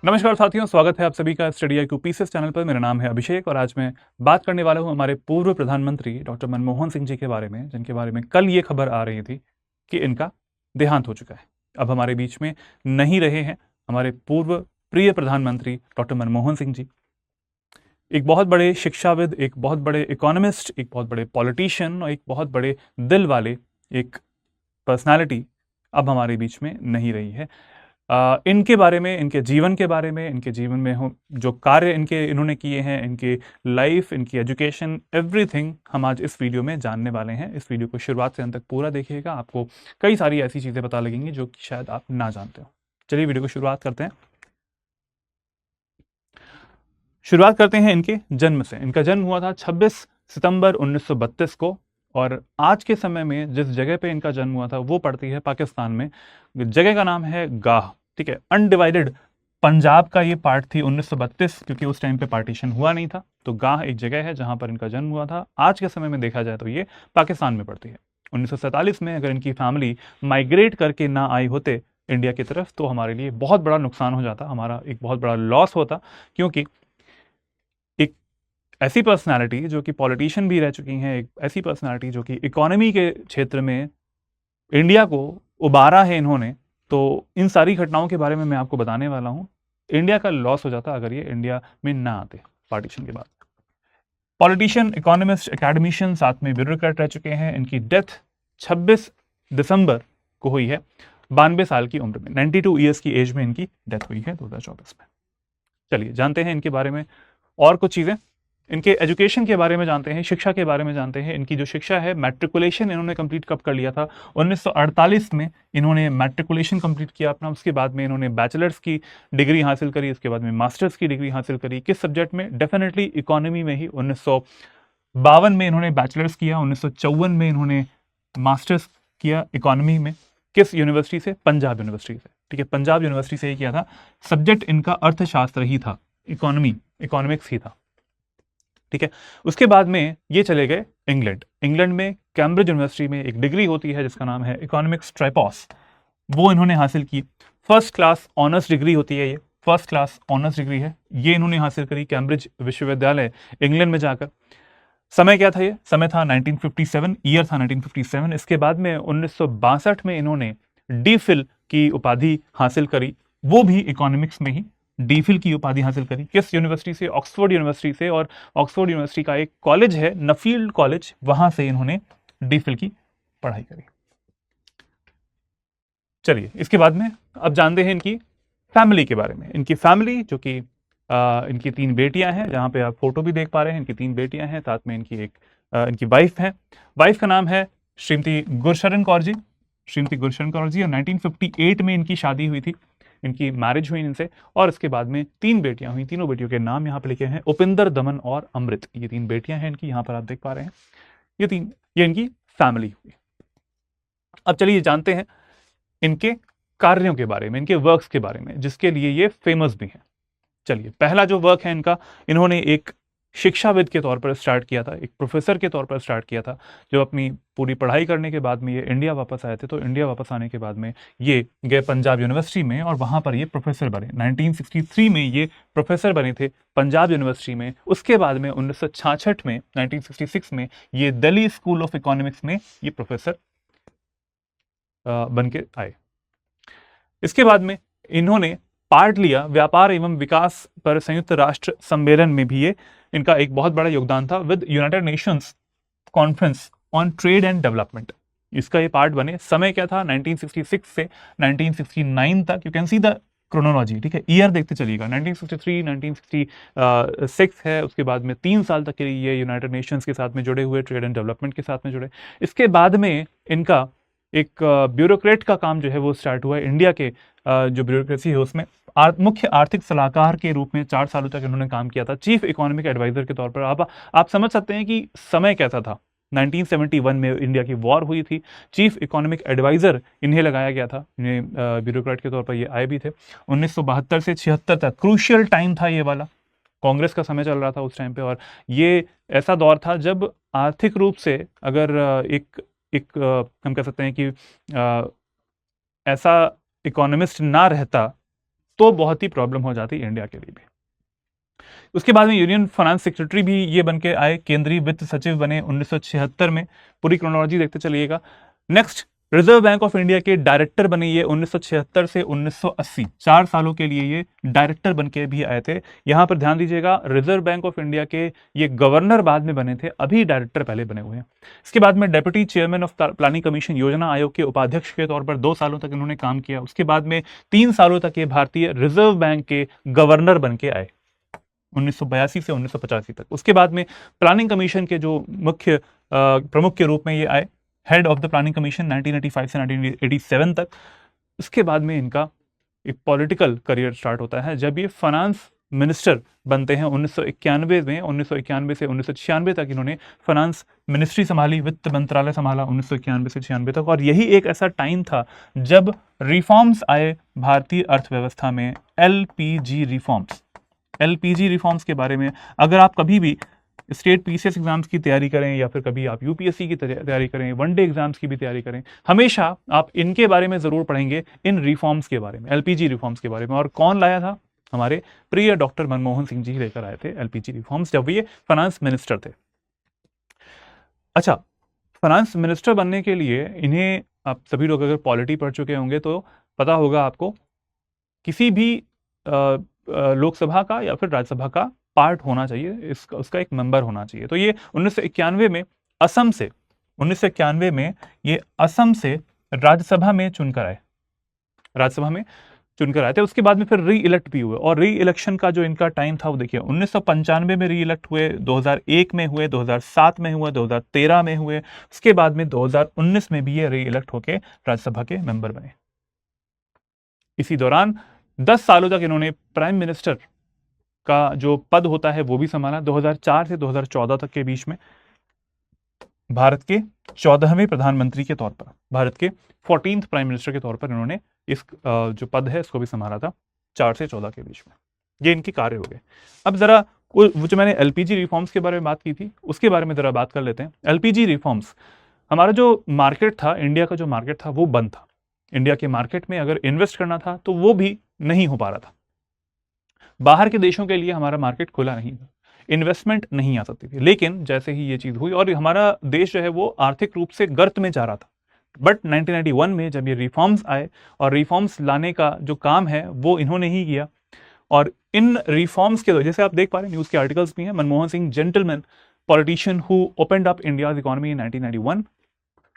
नमस्कार साथियों, स्वागत है आप सभी का स्टडी IQ पीसेस चैनल पर। मेरा नाम है अभिषेक और आज मैं बात करने वाला हूं हमारे पूर्व प्रधानमंत्री डॉक्टर मनमोहन सिंह जी के बारे में, जिनके बारे में कल ये खबर आ रही थी कि इनका देहांत हो चुका है। अब हमारे बीच में नहीं रहे हैं हमारे पूर्व प्रिय प्रधानमंत्री डॉक्टर मनमोहन सिंह जी। एक बहुत बड़े शिक्षाविद, एक बहुत बड़े इकोनॉमिस्ट, एक बहुत बड़े पॉलिटिशियन और एक बहुत बड़े दिल वाले एक पर्सनालिटी अब हमारे बीच में नहीं रही है। इनके बारे में, इनके जीवन के बारे में, इनके जीवन में हो जो कार्य इन्होंने किए हैं, इनकी लाइफ, इनकी एजुकेशन, एवरीथिंग हम आज इस वीडियो में जानने वाले हैं। इस वीडियो को शुरुआत से अंत तक पूरा देखिएगा, आपको कई सारी ऐसी चीज़ें पता लगेंगी जो कि शायद आप ना जानते हो। चलिए वीडियो को शुरुआत करते हैं। शुरुआत करते हैं इनके जन्म से। इनका जन्म हुआ था 26 सितंबर 1932 को और आज के समय में जिस जगह पे इनका जन्म हुआ था वो पड़ती है पाकिस्तान में। जगह का नाम है गाह। ठीक है, अनडिवाइडेड पंजाब का ये पार्ट थी 1932, क्योंकि उस टाइम पे पार्टीशन हुआ नहीं था। तो गाह एक जगह है जहां पर इनका जन्म हुआ था। आज के समय में देखा जाए तो ये पाकिस्तान में पड़ती है। 1947 में अगर इनकी फैमिली माइग्रेट करके ना आई होते इंडिया की तरफ तो हमारे लिए बहुत बड़ा नुकसान हो जाता, हमारा एक बहुत बड़ा लॉस होता। क्योंकि एक ऐसी पर्सनालिटी जो कि पॉलिटिशियन भी रह चुकी हैं, एक ऐसी पर्सनालिटी जो कि इकोनॉमी के क्षेत्र में इंडिया को उबारा है इन्होंने, तो इन सारी घटनाओं के बारे में मैं आपको बताने वाला हूं। इंडिया का लॉस हो जाता अगर ये इंडिया में ना आते पार्टीशन के बाद। पॉलिटिशियन, इकोनॉमिस्ट, एकेडमिशियन, साथ में ब्यूरोक्रेट रह चुके हैं। इनकी डेथ 26 दिसंबर को हुई है, 92 साल की उम्र में। 92 ईयर्स की एज में इनकी डेथ हुई है 2024 में। चलिए जानते हैं इनके बारे में और कुछ चीज़ें। इनके एजुकेशन के बारे में जानते हैं, शिक्षा के बारे में जानते हैं। इनकी जो शिक्षा है, मैट्रिकुलेशन इन्होंने कंप्लीट कब कर लिया था? 1948 में इन्होंने मैट्रिकुलेशन कंप्लीट किया अपना। उसके बाद में इन्होंने बैचलर्स की डिग्री हासिल करी, उसके बाद में मास्टर्स की डिग्री हासिल करी। किस सब्जेक्ट में? डेफिनेटली इकोनॉमी में ही। 1952 में इन्होंने बैचलर्स किया, 1954 में इन्होंने मास्टर्स किया इकोनॉमी में। किस यूनिवर्सिटी से? पंजाब यूनिवर्सिटी से। ठीक है, पंजाब यूनिवर्सिटी से ही किया था। सब्जेक्ट इनका अर्थशास्त्र ही था, इकोनॉमिक्स ही था। ठीक है, उसके बाद में ये चले गए इंग्लैंड। इंग्लैंड में कैम्ब्रिज यूनिवर्सिटी में एक डिग्री होती है जिसका नाम है इकोनॉमिक्स ट्राइपॉस, वो इन्होंने हासिल की। फर्स्ट क्लास ऑनर्स डिग्री होती है, ये फर्स्ट क्लास ऑनर्स डिग्री है, ये इन्होंने हासिल करी कैम्ब्रिज विश्वविद्यालय इंग्लैंड में जाकर। समय क्या था? ये समय था 1957, ईयर था 1957। इसके बाद में 1962 में इन्होंने डी.फिल की उपाधि हासिल करी, वो भी इकोनॉमिक्स में ही डी.फिल की उपाधि हासिल करी। किस यूनिवर्सिटी से? ऑक्सफोर्ड यूनिवर्सिटी से। और ऑक्सफोर्ड यूनिवर्सिटी का एक कॉलेज है नफील्ड कॉलेज, वहां से इन्होंने डी.फिल की पढ़ाई करी। चलिए इसके बाद में अब जानते हैं इनकी फैमिली के बारे में। इनकी फैमिली जो कि इनकी 3 बेटियां हैं, जहां पे आप फोटो भी देख पा रहे हैं। इनकी 3 बेटियां हैं, साथ में इनकी एक इनकी वाइफ है। वाइफ का नाम है श्रीमती गुरशरण कौर जी। श्रीमती गुरशरण कौर जी, और 1958 में इनकी शादी हुई थी, इनकी मैरिज हुई इनसे। और इसके बाद में 3 बेटियां हुई। तीनों बेटियों के नाम यहाँ पे लिखे हैं, उपिंदर, दमन और अमृत। ये 3 बेटियां हैं इनकी, यहाँ पर आप देख पा रहे हैं। ये इनकी फैमिली हुई। अब चलिए जानते हैं इनके कार्यों के बारे में, इनके वर्क्स के बारे में, जिसके लिए ये फेमस भी हैं। चलिए, पहला जो वर्क है इनका, इन्होंने एक शिक्षाविद के तौर पर स्टार्ट किया था, एक प्रोफेसर के तौर पर स्टार्ट किया था। जो अपनी पूरी पढ़ाई करने के बाद में ये इंडिया वापस आए थे, तो इंडिया वापस आने के बाद में ये गए पंजाब यूनिवर्सिटी में और वहाँ पर ये प्रोफेसर बने। 1963 में ये प्रोफेसर बने थे पंजाब यूनिवर्सिटी में। उसके बाद में 1966 में, 1966 में ये दिल्ली स्कूल ऑफ इकोनॉमिक्स में ये प्रोफेसर बन के आए। इसके बाद में इन्होंने पार्ट लिया व्यापार एवं विकास पर संयुक्त राष्ट्र सम्मेलन में भी, ये इनका एक बहुत बड़ा योगदान था with United Nations conference on trade and development. इसका ये पार्ट बने। समय क्या था? 1966 से 1969 तक। You can see the chronology. ठीक है, ईयर देखते चलिएगा। 1963, 1966 है। उसके बाद में 3 साल तक के लिए ये यूनाइटेड नेशंस के साथ में जुड़े हुए, ट्रेड एंड डेवलपमेंट के साथ में जुड़े। इसके बाद में इनका एक ब्यूरोक्रेट का काम जो है वो स्टार्ट हुआ है। इंडिया के जो ब्यूरोक्रेसी है उसमें मुख्य आर्थिक सलाहकार के रूप में 4 सालों तक इन्होंने काम किया था, चीफ इकोनॉमिक एडवाइजर के तौर पर। आप समझ सकते हैं कि समय कैसा था। 1971 में इंडिया की वॉर हुई थी, चीफ इकोनॉमिक एडवाइजर इन्हें लगाया गया था, इन्हें ब्यूरोक्रेट के तौर पर ये आए भी थे। 1972 से 76 तक क्रूशियल टाइम था ये वाला। कांग्रेस का समय चल रहा था उस टाइम पे, और ये ऐसा दौर था जब आर्थिक रूप से अगर हम कह सकते हैं कि ऐसा इकोनॉमिस्ट ना रहता तो बहुत ही प्रॉब्लम हो जाती इंडिया के लिए भी। उसके बाद में यूनियन फाइनेंस सेक्रेटरी भी ये बन के आए, केंद्रीय वित्त सचिव बने 1976 में। पूरी क्रोनोलॉजी देखते चलिएगा। Next, reserve bank of India के डायरेक्टर बने ये 1976 से 1980, 4 सालों के लिए ये डायरेक्टर बन के भी आए थे। यहां पर ध्यान दीजिएगा, रिजर्व बैंक ऑफ इंडिया के ये गवर्नर बाद में बने थे, अभी डायरेक्टर पहले बने हुए हैं। इसके बाद में deputy chairman of planning commission, योजना आयोग के उपाध्यक्ष के तौर पर 2 सालों तक इन्होंने काम किया। उसके बाद में 3 सालों तक ये भारतीय रिजर्व बैंक के गवर्नर बन के आए, 1982 से 1985 तक। उसके बाद में प्लानिंग कमीशन के जो मुख्य प्रमुख के रूप में ये आए, head of the planning commission 1985 से 1987 तक। उसके बाद में इनका एक पॉलिटिकल करियर स्टार्ट होता है जब ये फाइनेंस मिनिस्टर बनते हैं 1991 में। 1991 से 1996 तक इन्होंने फाइनेंस मिनिस्ट्री संभाली, वित्त मंत्रालय संभाला 1991 से 96 तक। और यही एक ऐसा टाइम था जब रिफॉर्म्स आए भारतीय अर्थव्यवस्था में, एलपीजी रिफॉर्म्स। एलपीजी रिफॉर्म्स के बारे में अगर आप कभी भी स्टेट पीसीएस एग्जाम्स की तैयारी करें या फिर कभी आप यूपीएससी की तैयारी करें, वनडे एग्जाम्स की भी तैयारी करें, हमेशा आप इनके बारे में जरूर पढ़ेंगे, इन रिफॉर्म्स के बारे में, एलपीजी रिफॉर्म्स के बारे में। और कौन लाया था? हमारे प्रिय डॉक्टर मनमोहन सिंह जी लेकर आए थे एलपीजी रिफॉर्म्स, जब ये फाइनेंस मिनिस्टर थे। अच्छा, फाइनेंस मिनिस्टर बनने के लिए इन्हें, आप सभी लोग अगर पॉलिटी पढ़ चुके होंगे तो पता होगा आपको, किसी भी लोकसभा का या फिर राज्यसभा का पार्ट होना चाहिए, इसका उसका एक मेंबर होना चाहिए। तो ये 1991 में असम से, 1991 में ये असम से राज्यसभा में चुनकर आए, राज्यसभा में चुनकर आए थे। उसके बाद में फिर री इलेक्ट भी हुए, और री इलेक्शन का जो इनका टाइम था वो देखिए, 1995 में री इलेक्ट हुए, 2001 में हुए, 2007 में हुए, 2013 में हुए। उसके बाद में 2019 में भी ये री इलेक्ट होकर राज्यसभा के मेंबर बने। इसी दौरान 10 सालों तक इन्होंने प्राइम मिनिस्टर का जो पद होता है वो भी संभाला। 2004 से 2014 तक के बीच में भारत के 14वें प्रधानमंत्री के तौर पर, भारत के 14th प्राइम मिनिस्टर के तौर पर इन्होंने इस जो पद है इसको भी संभाला था 4 से 14 के बीच में। ये इनके कार्य हो गए। अब जरा वो जो मैंने एलपीजी रिफॉर्म्स के बारे में बात की थी उसके बारे में जरा बात कर लेते हैं। एलपीजी रिफॉर्म्स, हमारा जो मार्केट था, इंडिया का जो मार्केट था वो बंद था। इंडिया के मार्केट में अगर इन्वेस्ट करना था तो वो भी नहीं हो पा रहा था। बाहर के देशों के लिए हमारा मार्केट खुला नहीं था, इन्वेस्टमेंट नहीं आ सकती थी। लेकिन जैसे ही ये चीज हुई और हमारा देश जो है वो आर्थिक रूप से गर्त में जा रहा था, बट 1991 में जब ये रिफॉर्म्स आए, और रिफॉर्म्स लाने का जो काम है वो इन्होंने ही किया। और इन रिफॉर्म्स के जैसे आप देख पा रहे हैं, न्यूज के आर्टिकल्स भी हैं, Manmohan Singh gentleman politician who opened up India's economy in 1991,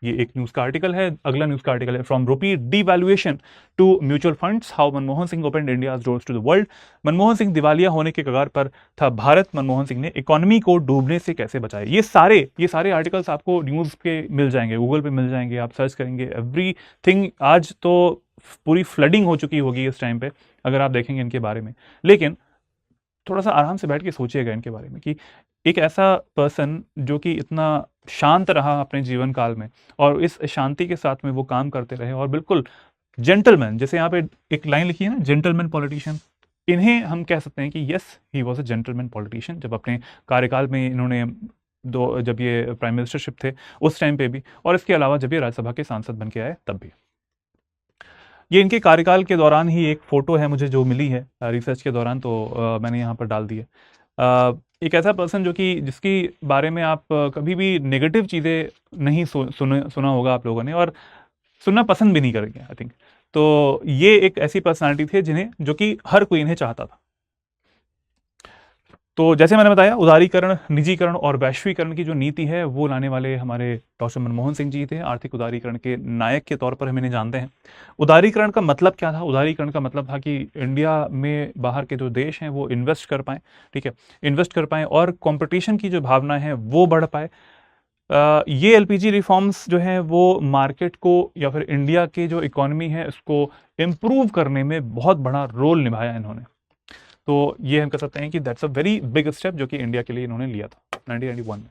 ये एक न्यूज का आर्टिकल है। अगला न्यूज का आर्टिकल है, from rupee devaluation to mutual funds, how Manmohan Singh opened India's doors to the world. Manmohan Singh दिवालिया होने के कगार पर था भारत, मनमोहन सिंह ने इकोनॉमी को डूबने से कैसे बचाया। ये सारे आर्टिकल्स आपको न्यूज पे मिल जाएंगे, गूगल पे मिल जाएंगे, आप सर्च करेंगे एवरीथिंग। आज तो पूरी फ्लडिंग हो चुकी होगी इस टाइम पे अगर आप देखेंगे इनके बारे में। लेकिन थोड़ा सा आराम से बैठ के सोचिएगा इनके बारे में कि एक ऐसा पर्सन जो कि इतना शांत रहा अपने जीवन काल में, और इस शांति के साथ में वो काम करते रहे, और बिल्कुल जेंटलमैन, जैसे यहाँ पे एक लाइन लिखी है ना, जेंटलमैन पॉलिटिशियन, इन्हें हम कह सकते हैं कि yes he was a gentleman politician. जब अपने कार्यकाल में इन्होंने जब ये प्राइम मिनिस्टरशिप थे उस टाइम पे भी, और इसके अलावा जब ये राज्यसभा के सांसद बन के आए तब भी। ये इनके कार्यकाल के दौरान ही एक फोटो है मुझे जो मिली है रिसर्च के दौरान, तो मैंने यहाँ पर डाल दी है। एक ऐसा पर्सन जो कि जिसकी बारे में आप कभी भी नेगेटिव चीज़ें नहीं सुना होगा आप लोगों ने, और सुनना पसंद भी नहीं करेंगे आई थिंक। तो ये एक ऐसी पर्सनालिटी थे जिन्हें, जो कि हर कोई इन्हें चाहता था। तो जैसे मैंने बताया, उदारीकरण, निजीकरण और वैश्वीकरण की जो नीति है वो लाने वाले हमारे डॉक्टर मनमोहन सिंह जी थे। आर्थिक उदारीकरण के नायक के तौर पर हम इन्हें जानते हैं। उदारीकरण का मतलब क्या था? उदारीकरण का मतलब था कि इंडिया में बाहर के जो देश हैं वो इन्वेस्ट कर पाएँ, ठीक है, इन्वेस्ट कर पाएँ, और कॉम्पिटिशन की जो भावना है वो बढ़ पाए। ये एलपीजी रिफॉर्म्स जो हैं वो मार्केट को या फिर इंडिया की जो इकोनॉमी है उसको इम्प्रूव करने में बहुत बड़ा रोल निभाया इन्होंने। तो ये हम कह सकते हैं कि that's a very big step जो कि इंडिया के लिए इन्होंने लिया था 1991 में।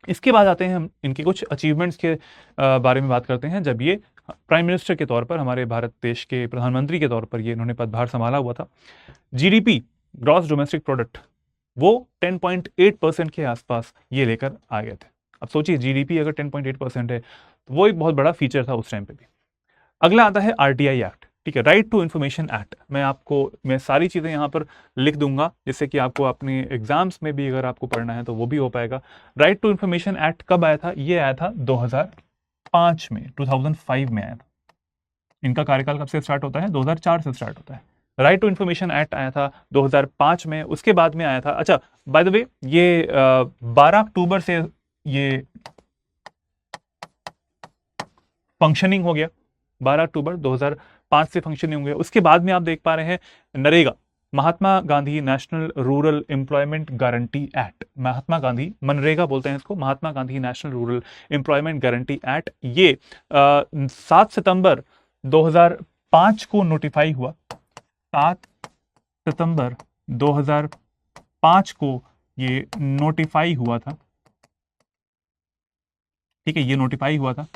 इसके बाद आते हैं हम इनके कुछ अचीवमेंट्स के बारे में बात करते हैं। जब ये प्राइम मिनिस्टर के तौर पर, हमारे भारत देश के प्रधानमंत्री के तौर पर ये इन्होंने पदभार संभाला हुआ था, जीडीपी, ग्रॉस डोमेस्टिक प्रोडक्ट, वो 10.8% के आसपास ये लेकर आ गए थे। अब सोचिए, जीडीपी अगर 10.8% है तो वो एक बहुत बड़ा फीचर था उस टाइम पे भी। अगला आता है आरटीआई एक्ट। ठीक है, राइट टू इन्फॉर्मेशन एक्ट, मैं सारी चीज़ें यहाँ पर लिख दूंगा जिससे कि आपको अपने एग्जाम्स में भी अगर आपको पढ़ना है तो वो भी हो पाएगा। राइट टू इन्फॉर्मेशन एक्ट कब आया था? ये आया था 2005 में, 2005 में आया था। इनका कार्यकाल कब से स्टार्ट होता है? 2004 से स्टार्ट होता है। राइट टू इन्फॉर्मेशन एक्ट आया था 2005 में। उसके बाद में आया था, अच्छा बाय द वे, ये 12 अक्टूबर से ये फंक्शनिंग हो गया, 12 अक्टूबर 2005 से फंक्शनिंग हो गया। उसके बाद में आप देख पा रहे हैं NREGA, Mahatma Gandhi national rural employment guarantee act, Mahatma Gandhi, मनरेगा बोलते हैं इसको, Mahatma Gandhi national rural employment guarantee act, ये 7 सितंबर 2005 को नोटिफाई हुआ। 7 सितंबर 2005 को ये नोटिफाई हुआ था। ठीक है, ये नोटिफाई हुआ था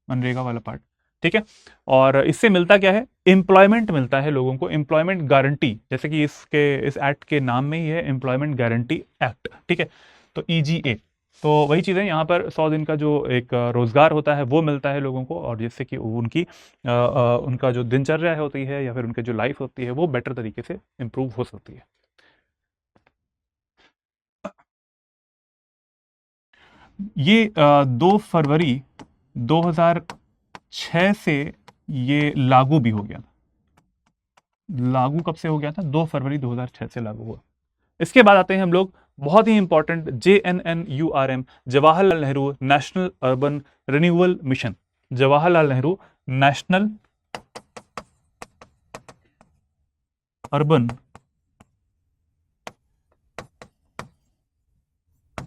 मनरेगा वाला पार्ट। ठीक है, और इससे मिलता क्या है? एम्प्लॉयमेंट मिलता है लोगों को, एम्प्लॉयमेंट गारंटी, जैसे कि इस एक्ट के नाम में ही है एम्प्लॉयमेंट गारंटी एक्ट। ठीक है, तो EGA, तो वही चीज़ है, यहाँ पर 100 दिन का जो एक रोजगार होता है वो मिलता है लोगों को, और जिससे कि उनका जो दिनचर्या होती है या फिर उनकी जो लाइफ होती है वो बेटर तरीके से इंप्रूव हो सकती है। ये 2 फरवरी 2006 से ये लागू भी हो गया था। लागू कब से हो गया था? 2 फरवरी 2006 से लागू हुआ। इसके बाद आते हैं हम लोग बहुत ही important JNNURM, Jawaharlal Nehru national urban renewal mission, Jawaharlal Nehru national urban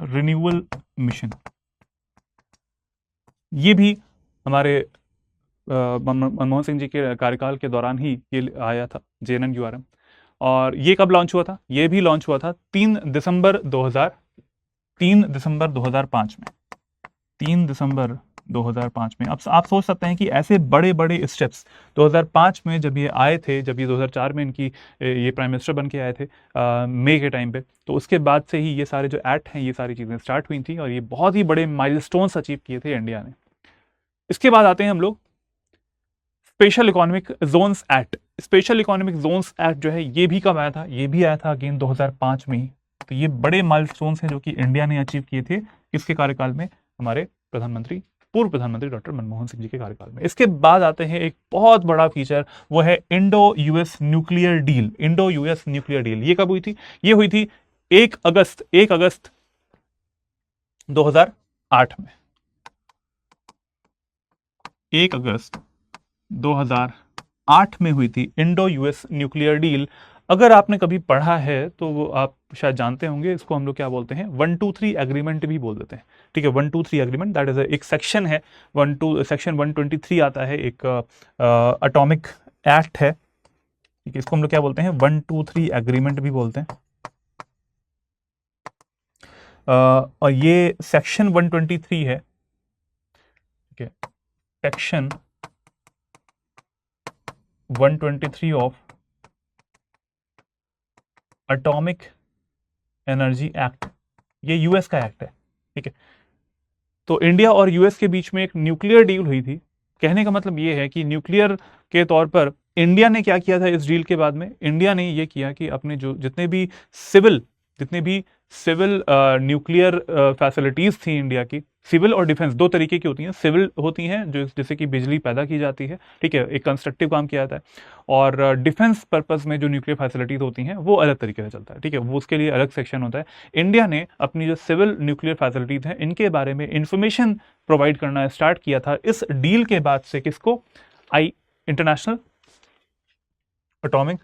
renewal mission. ये भी हमारे मनमोहन सिंह जी के कार्यकाल के दौरान ही ये आया था, JNNURM। और ये कब लॉन्च हुआ था? ये भी लॉन्च हुआ था 3 दिसंबर 2005 में, 3 दिसंबर 2005 में। अब आप सोच सकते हैं कि ऐसे बड़े बड़े स्टेप्स 2005 में जब ये आए थे, जब ये 2004 में इनकी ये प्राइम मिनिस्टर बन के आए थे मई के टाइम पे, तो उसके बाद से ही ये सारे जो एक्ट हैं, ये सारी चीज़ें स्टार्ट हुई थी और ये बहुत ही बड़े माइलस्टोन्स अचीव किए थे इंडिया ने। इसके बाद आते हैं हम लोग special economic zones act. Special economic zones act जो है ये भी कब आया था? ये भी आया था अगेन 2005 में ही। तो ये बड़े माइलस्टोन्स हैं जो कि इंडिया ने अचीव किए थे किसके कार्यकाल में? हमारे पूर्व प्रधानमंत्री डॉक्टर मनमोहन सिंह जी के कार्यकाल में। इसके बाद आते हैं एक बहुत बड़ा फीचर, वो है Indo US nuclear deal. Indo US nuclear deal ये कब हुई थी? ये हुई थी 1 अगस्त 2008 में। 1 अगस्त 2008 में हुई थी इंडो यूएस न्यूक्लियर डील। अगर आपने कभी पढ़ा है तो वो आप शायद जानते होंगे, इसको हम लोग क्या बोलते हैं? 123 एग्रीमेंट भी बोल देते हैं। ठीक है, 123 एग्रीमेंट, दैट इज एक सेक्शन है, सेक्शन 123 आता है, एक अटॉमिक एक्ट है। ठीक है, इसको हम लोग क्या बोलते हैं? 123 एग्रीमेंट भी बोलते हैं। और ये सेक्शन 123 है। ठीक है, section 123 of atomic energy act, ये यूएस का एक्ट है। ठीक है, तो इंडिया और यूएस के बीच में एक न्यूक्लियर डील हुई थी। कहने का मतलब ये है कि न्यूक्लियर के तौर पर इंडिया ने क्या किया था इस डील के बाद में? इंडिया ने ये किया कि अपने जो जितने भी सिविल न्यूक्लियर फैसिलिटीज थी इंडिया की, सिविल और डिफेंस दो तरीके की होती हैं। सिविल होती हैं जो जैसे कि बिजली पैदा की जाती है, ठीक है, एक कंस्ट्रक्टिव काम किया जाता है, और डिफेंस पर्पस में जो न्यूक्लियर फैसिलिटीज होती हैं वो अलग तरीके से चलता है। ठीक है, वो उसके लिए अलग सेक्शन होता है। इंडिया ने अपनी जो सिविल न्यूक्लियर फैसिलिटीज हैं इनके बारे में इंफॉर्मेशन प्रोवाइड करना स्टार्ट किया था इस डील के बाद से। किसको? इंटरनेशनल एटॉमिक,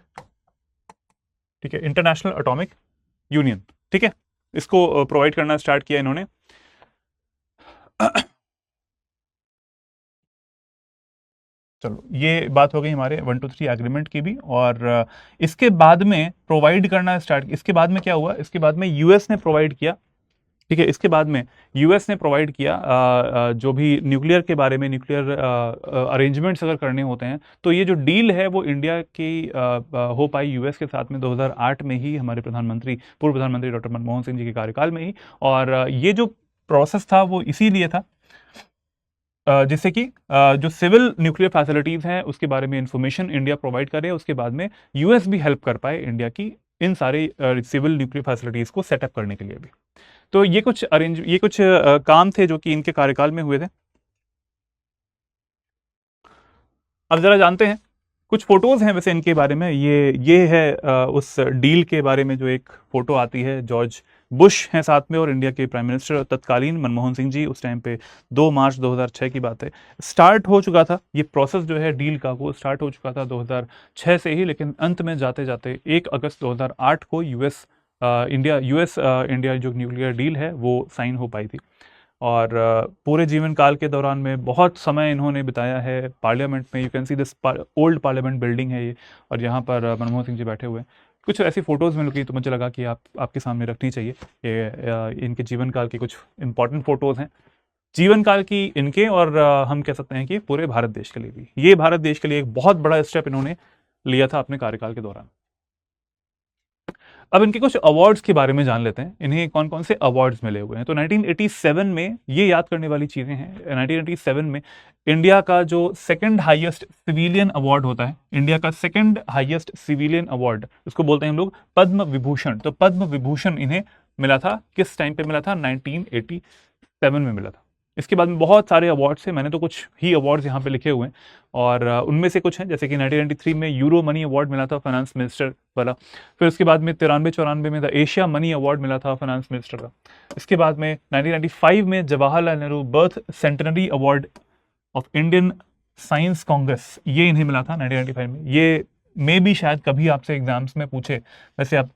ठीक है, इंटरनेशनल एटॉमिक यूनियन। ठीक है, इसको प्रोवाइड करना स्टार्ट किया इन्होंने। चलो, ये बात हो गई हमारे 123 एग्रीमेंट की भी। और इसके बाद में प्रोवाइड करना स्टार्ट, इसके बाद में क्या हुआ? इसके बाद में यूएस ने प्रोवाइड किया। ठीक है, इसके बाद में यूएस ने प्रोवाइड किया जो भी न्यूक्लियर के बारे में, न्यूक्लियर अरेंजमेंट्स अगर करने होते हैं तो ये जो डील है वो इंडिया की हो पाई यूएस के साथ में 2008 में ही, हमारे पूर्व प्रधानमंत्री डॉक्टर मनमोहन सिंह जी के कार्यकाल में ही। और ये जो प्रोसेस था वो इसीलिए था जिससे कि जो सिविल न्यूक्लियर फैसिलिटीज़ हैं उसके बारे में इंफॉर्मेशन इंडिया प्रोवाइड करे, उसके बाद में यूएस भी हेल्प कर पाए इंडिया की इन सारे सिविल न्यूक्लियर फैसिलिटीज़ को सेटअप करने के लिए भी। तो ये कुछ काम थे जो कि इनके कार्यकाल में हुए थे। अब ज़रा जानते हैं, कुछ फ़ोटोज़ हैं वैसे इनके बारे में। ये है उस डील के बारे में जो एक फ़ोटो आती है, जॉर्ज बुश हैं साथ में और इंडिया के प्राइम मिनिस्टर तत्कालीन मनमोहन सिंह जी, उस टाइम पे 2 मार्च 2006 की बात है। स्टार्ट हो चुका था ये प्रोसेस जो है डील का, वो स्टार्ट हो चुका था 2006 से ही, लेकिन अंत में जाते-जाते 1 अगस्त 2008 को इंडिया जो न्यूक्लियर डील है वो साइन हो पाई थी। और पूरे जीवन काल के दौरान में बहुत समय इन्होंने बिताया है पार्लियामेंट में। You can see this old parliament building है ये, और यहाँ पर मनमोहन सिंह जी बैठे हुए हैं। कुछ ऐसी फ़ोटोज़ मिल गई तो मुझे लगा कि आप आपके सामने रखनी चाहिए। ये इनके जीवन काल की कुछ इंपॉर्टेंट फ़ोटोज़ हैं, जीवन काल की इनके, और हम कह सकते हैं कि पूरे भारत देश के लिए भी। ये भारत देश के लिए एक बहुत बड़ा स्टेप इन्होंने लिया था अपने कार्यकाल के दौरान। अब इनके कुछ अवार्ड्स के बारे में जान लेते हैं, इन्हें कौन कौन से अवार्ड्स मिले हुए हैं। तो 1987 में, ये याद करने वाली चीज़ें हैं, 1987 में इंडिया का जो सेकंड हाईएस्ट सिविलियन अवार्ड होता है, इंडिया का सेकंड हाईएस्ट सिविलियन अवार्ड, उसको बोलते हैं हम लोग पद्म विभूषण। तो पद्म विभूषण इन्हें मिला था, किस टाइम पे मिला था? 1987 में मिला था। इसके बाद में बहुत सारे अवार्ड्स थे, मैंने तो कुछ ही अवार्ड्स यहाँ पे लिखे हुए हैं, और उनमें से कुछ हैं, जैसे कि 1993 में यूरो मनी अवार्ड मिला था फाइनेंस मिनिस्टर वाला। फिर उसके बाद में 93-94 में द एशिया मनी अवार्ड मिला था फाइनेंस मिनिस्टर का। इसके बाद में 1995 में Jawaharlal Nehru birth centenary award of Indian science Congress, ये इन्हें मिला था 1995 में। ये में भी शायद कभी आपसे एग्जाम्स में पूछे, वैसे आप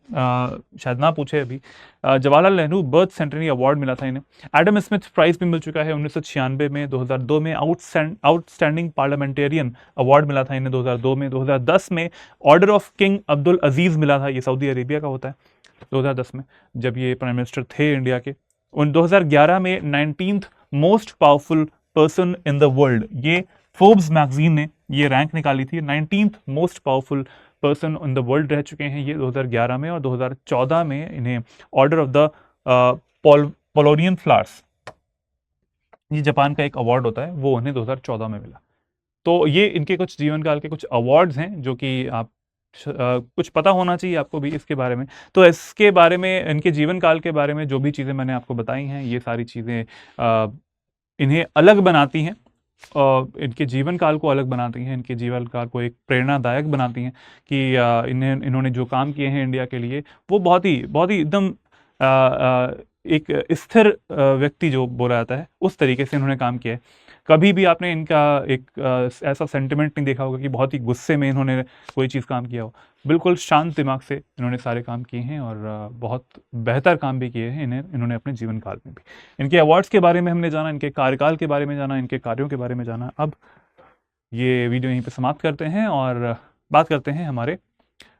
शायद ना पूछे अभी। Jawaharlal Nehru birth centenary award मिला था इन्हें। एडम स्मिथ प्राइज भी मिल चुका है 1996 में। 2002 में आउटस्टैंडिंग पार्लियामेंटेरियन अवार्ड मिला था इन्हें 2002 में। 2010 में ऑर्डर ऑफ किंग अब्दुल अजीज मिला था, ये सऊदी अरेबिया का होता है, 2010 में, जब ये प्राइम मिनिस्टर थे इंडिया के। उन 2011 में 19th most powerful person in the world, ये फोर्ब्स मैगजीन ने ये रैंक निकाली थी, 19th most powerful person in the world रह चुके हैं ये 2011 में। और 2014 में इन्हें ऑर्डर ऑफ द पोलोनियन फ्लावर्स, ये जापान का एक अवार्ड होता है, वो उन्हें 2014 में मिला। तो ये इनके कुछ जीवन काल के कुछ अवार्ड्स हैं जो कि आप कुछ पता होना चाहिए आपको भी इसके बारे में। तो इसके बारे में, इनके जीवन काल के बारे में जो भी चीज़ें मैंने आपको बताई हैं, ये सारी चीज़ें इन्हें अलग बनाती हैं, इनके जीवन काल को अलग बनाती हैं, इनके जीवन काल को एक प्रेरणादायक बनाती हैं कि इन्होंने जो काम किए हैं इंडिया के लिए, वो बहुत ही एकदम एक स्थिर व्यक्ति जो बोला जाता है, उस तरीके से इन्होंने काम किया है। कभी भी आपने इनका एक ऐसा सेंटिमेंट नहीं देखा होगा कि बहुत ही गुस्से में इन्होंने कोई चीज़ काम किया हो। बिल्कुल शांत दिमाग से इन्होंने सारे काम किए हैं, और बहुत बेहतर काम भी किए हैं इन्होंने अपने जीवन काल में भी। इनके अवार्ड्स के बारे में हमने जाना, इनके कार्यकाल के बारे में जाना, इनके कार्यों के बारे में जाना। अब ये वीडियो यहीं पे समाप्त करते हैं और बात करते हैं हमारे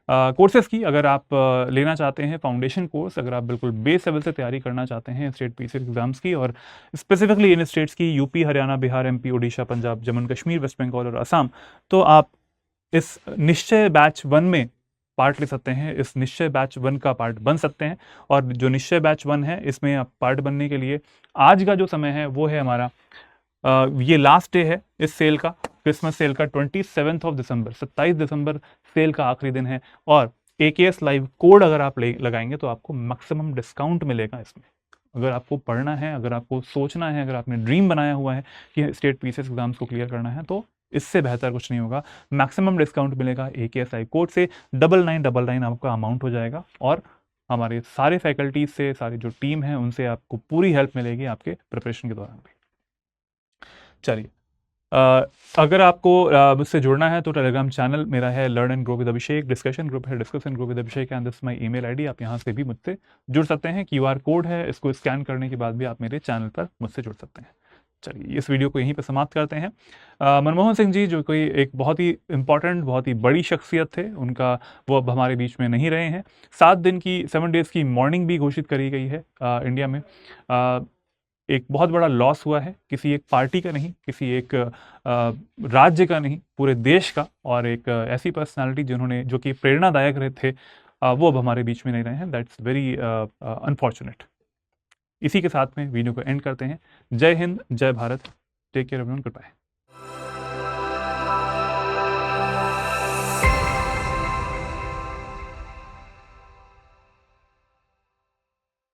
कोर्सेज़ की। अगर आप लेना चाहते हैं फाउंडेशन कोर्स, अगर आप बिल्कुल बेस लेवल से तैयारी करना चाहते हैं स्टेट पीसी एग्ज़ाम्स की, और स्पेसिफिकली इन स्टेट्स की, UP, Haryana, Bihar, MP, Orissa, Punjab, Jammu Kashmir, West Bengal और असम, तो आप इस निश्चय बैच 1 में पार्ट ले सकते हैं। इस निश्चय बैच 1 का पार्ट बन सकते हैं। और जो निश्चय बैच 1 है, इसमें आप पार्ट बनने के लिए आज का जो समय है वो है हमारा, ये लास्ट डे है इस सेल का, क्रिसमस सेल का, 27 दिसंबर, 27 दिसंबर सेल का आखिरी दिन है। और AKS लाइव कोड अगर आप लगाएंगे तो आपको मैक्सिमम डिस्काउंट मिलेगा इसमें। अगर आपको पढ़ना है, अगर आपको सोचना है, अगर आपने ड्रीम बनाया हुआ है कि स्टेट पीसीएस एग्जाम्स को क्लियर करना है, तो इससे बेहतर कुछ नहीं होगा। मैक्सिमम डिस्काउंट मिलेगा AKS लाइव कोड से, 9999 आपका अमाउंट हो जाएगा। और हमारे सारे फैकल्टीज से, सारी जो टीम है उनसे आपको पूरी हेल्प मिलेगी आपके प्रिपरेशन के दौरान भी। चलिए, अगर आपको मुझसे जुड़ना है तो टेलीग्राम चैनल मेरा है learn and grow with Abhishek, discussion group है discuss and grow with Abhishek, and this my email ID. आप यहाँ से भी मुझसे जुड़ सकते हैं। QR कोड है, इसको स्कैन करने के बाद भी आप मेरे चैनल पर मुझसे जुड़ सकते हैं। चलिए, इस वीडियो को यहीं पर समाप्त करते हैं। मनमोहन सिंह जी जो कोई एक बहुत ही इंपॉर्टेंट, बहुत ही बड़ी शख्सियत थे, उनका वो अब हमारे बीच में नहीं रहे हैं। 7 डेज़ की मॉर्निंग भी घोषित करी गई है इंडिया में। एक बहुत बड़ा लॉस हुआ है, किसी एक पार्टी का नहीं, किसी एक राज्य का नहीं, पूरे देश का। और एक ऐसी पर्सनालिटी जिन्होंने, जो कि प्रेरणादायक रहे थे, वो अब हमारे बीच में नहीं रहे हैं। That's very unfortunate. इसी के साथ में वीडियो को एंड करते हैं। Jai Hind, Jai Bharat, take care everyone, good bye.